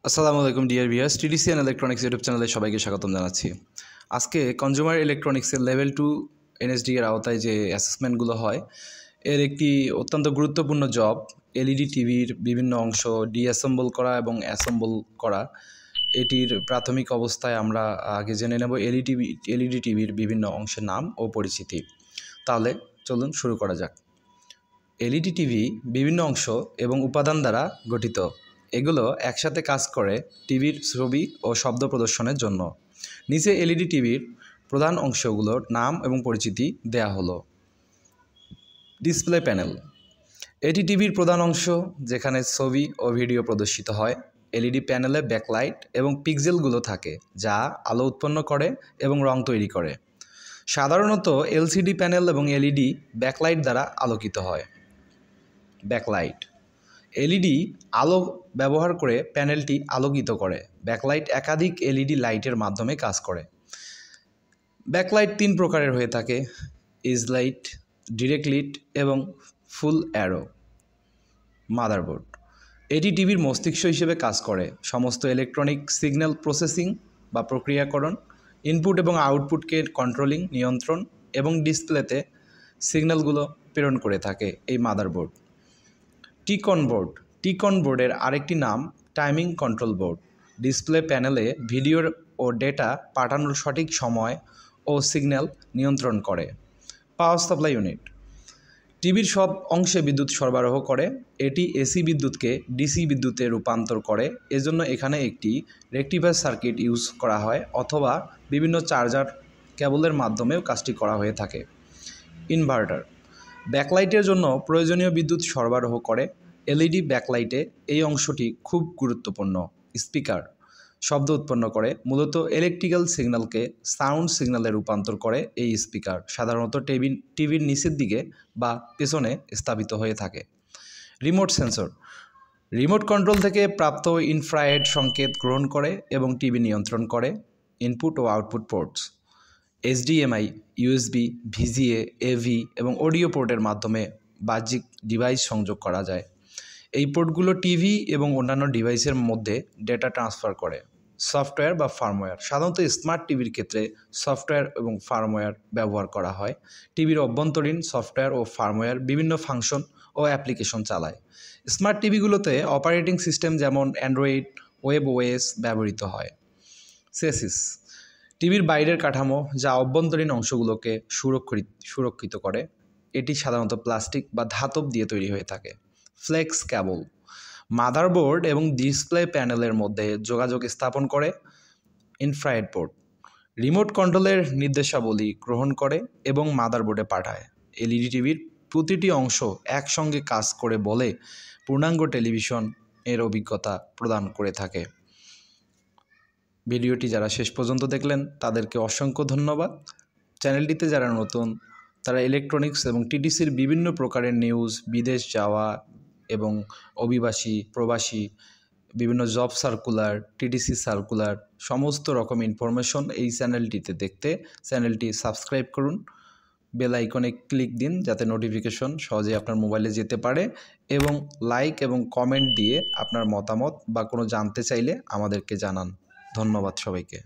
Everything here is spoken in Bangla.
আসসালামু আলাইকুম dear viewers, TDC and electronics YouTube চ্যানেলে সবাইকে স্বাগতম জানাচ্ছি। আজকে কনজিউমার ইলেকট্রনিক্সের লেভেল 2 এনএসডি এর আওতায় যে অ্যাসেসমেন্টগুলো হয় এর একটি অত্যন্ত গুরুত্বপূর্ণ জব এলইডি টিভির বিভিন্ন অংশ ডিঅ্যাসেম্বল করা এবং অ্যাসেম্বল করা। এটির প্রাথমিক অবস্থায় আমরা আগে জেনে নেব এলইডি টিভির বিভিন্ন অংশের নাম ও পরিচিতি। তাহলে চলুন শুরু করা যাক। এলইডি টিভি বিভিন্ন অংশ এবং উপাদান দ্বারা গঠিত। এগুলো একসাথে কাজ করে টিভির ছবি ও শব্দ প্রদর্শনের জন্য। নিচে এলইডি টিভির প্রধান অংশগুলোর নাম এবং পরিচিতি দেয়া হলো। ডিসপ্লে প্যানেল, এটি টিভির প্রধান অংশ যেখানে ছবি ও ভিডিও প্রদর্শিত হয়। এলইডি প্যানেলে ব্যাকলাইট এবং পিক্সেলগুলো থাকে যা আলো উৎপন্ন করে এবং রং তৈরি করে। সাধারণত এলসিডি প্যানেল এবং এলইডি ব্যাকলাইট দ্বারা আলোকিত হয়। ব্যাকলাইট, এলইডি আলো ব্যবহার করে প্যানেলটি আলোকিত করে। ব্যাকলাইট একাধিক এলইডি লাইটের মাধ্যমে কাজ করে। ব্যাকলাইট 3 প্রকারের হয়ে থাকে: ইজ লাইট, ডিরেক্ট লিট এবং ফুল অ্যারো। মাদারবোর্ড, এটি টিভির মস্তিষ্ক হিসেবে কাজ করে। সমস্ত ইলেকট্রনিক সিগন্যাল প্রসেসিং বা প্রক্রিয়াকরণ, ইনপুট এবং আউটপুটকে কন্ট্রোলিং, নিয়ন্ত্রণ এবং ডিসপ্লেতে সিগন্যালগুলো প্রেরণ করে থাকে এই মাদারবোর্ড। টিকন বোর্ড, টিকন বোর্ডের আরেকটি নাম টাইমিং কন্ট্রোল বোর্ড। ডিসপ্লে প্যানেলে ভিডিও ও ডেটা পাঠানোর সঠিক সময় ও সিগন্যাল নিয়ন্ত্রণ করে। পাওয়ার সাপ্লাই ইউনিট, টিভির সব অংশে বিদ্যুৎ সরবরাহ করে। এটি এসি বিদ্যুৎকে ডিসি বিদ্যুতে রূপান্তর করে। এজন্য এখানে একটি রেকটিফায়ার সার্কিট ইউজ করা হয় অথবা বিভিন্ন চার্জার কেবলের মাধ্যমেও কাজটি করা হয়ে থাকে। ইনভার্টার, ব্যাকলাইটের জন্য প্রয়োজনীয় বিদ্যুৎ সরবরাহ করে। এলইডি ব্যাকলাইটে এই অংশটি খুব গুরুত্বপূর্ণ। স্পিকার, শব্দ উৎপন্ন করে। মূলত ইলেকট্রিক্যাল সিগন্যালকে সাউন্ড সিগন্যালে রূপান্তর করে এই স্পিকার। সাধারণত টিভির নিচের দিকে বা পেছনে স্থাপিত হয়ে থাকে। রিমোট সেন্সর, রিমোট কন্ট্রোল থেকে প্রাপ্ত ইনফ্রারেড সংকেত গ্রহণ করে এবং টিভি নিয়ন্ত্রণ করে। ইনপুট ও output ports, HDMI, USB, VGA, AV এবং অডিও পোর্টের মাধ্যমে বাহ্যিক ডিভাইস সংযোগ করা যায়। এই পোর্টগুলো টিভি এবং অন্যান্য ডিভাইসের মধ্যে ডেটা ট্রান্সফার করে। সফটওয়্যার বা ফার্মওয়্যার, সাধারণত স্মার্ট টিভির ক্ষেত্রে সফটওয়্যার এবং ফার্মওয়্যার ব্যবহার করা হয়। টিভির অভ্যন্তরীণ সফটওয়্যার ও ফার্মওয়্যার বিভিন্ন ফাংশন ও অ্যাপ্লিকেশন চালায়। স্মার্ট টিভিগুলোতে অপারেটিং সিস্টেম যেমন অ্যান্ড্রয়েড, ওয়েব ওএস ব্যবহৃত হয়। চেসিস, টিভির বাইরের কাঠামো যা অভ্যন্তরীণ অংশগুলোকে সুরক্ষিত করে। এটি সাধারণত প্লাস্টিক বা ধাতব দিয়ে তৈরি হয়ে থাকে। ফ্লেক্স কেবল, মাদারবোর্ড এবং ডিসপ্লে প্যানেলের মধ্যে যোগাযোগ স্থাপন করে। ইনফ্রারেড পোর্ট, রিমোট কন্ট্রোলের নির্দেশাবলী গ্রহণ করে এবং মাদারবোর্ডে পাঠায়। এলইডি টিভির প্রতিটি অংশ একসঙ্গে কাজ করে বলে পূর্ণাঙ্গ টেলিভিশন এর অভিজ্ঞতা প্রদান করে থাকে। ভিডিওটি যারা শেষ পর্যন্ত দেখলেন তাদেরকে অসংখ্য ধন্যবাদ। চ্যানেলটিতে যারা নতুন তারা ইলেকট্রনিক্স এবং টিডিসির বিভিন্ন প্রকারের নিউজ, বিদেশ যাওয়া এবং অভিবাসী, প্রবাসী, বিভিন্ন জব সার্কুলার, টিডিসি সার্কুলার, সমস্ত রকম ইনফরমেশন এই চ্যানেলটিতে দেখতে চ্যানেলটি সাবস্ক্রাইব করুন। বেল আইকনে ক্লিক দিন যাতে নোটিফিকেশন সহজে আপনার মোবাইলে যেতে পারে এবং লাইক এবং কমেন্ট দিয়ে আপনার মতামত বা কোনো জানতে চাইলে আমাদেরকে জানান। ধন্যবাদ সবাইকে।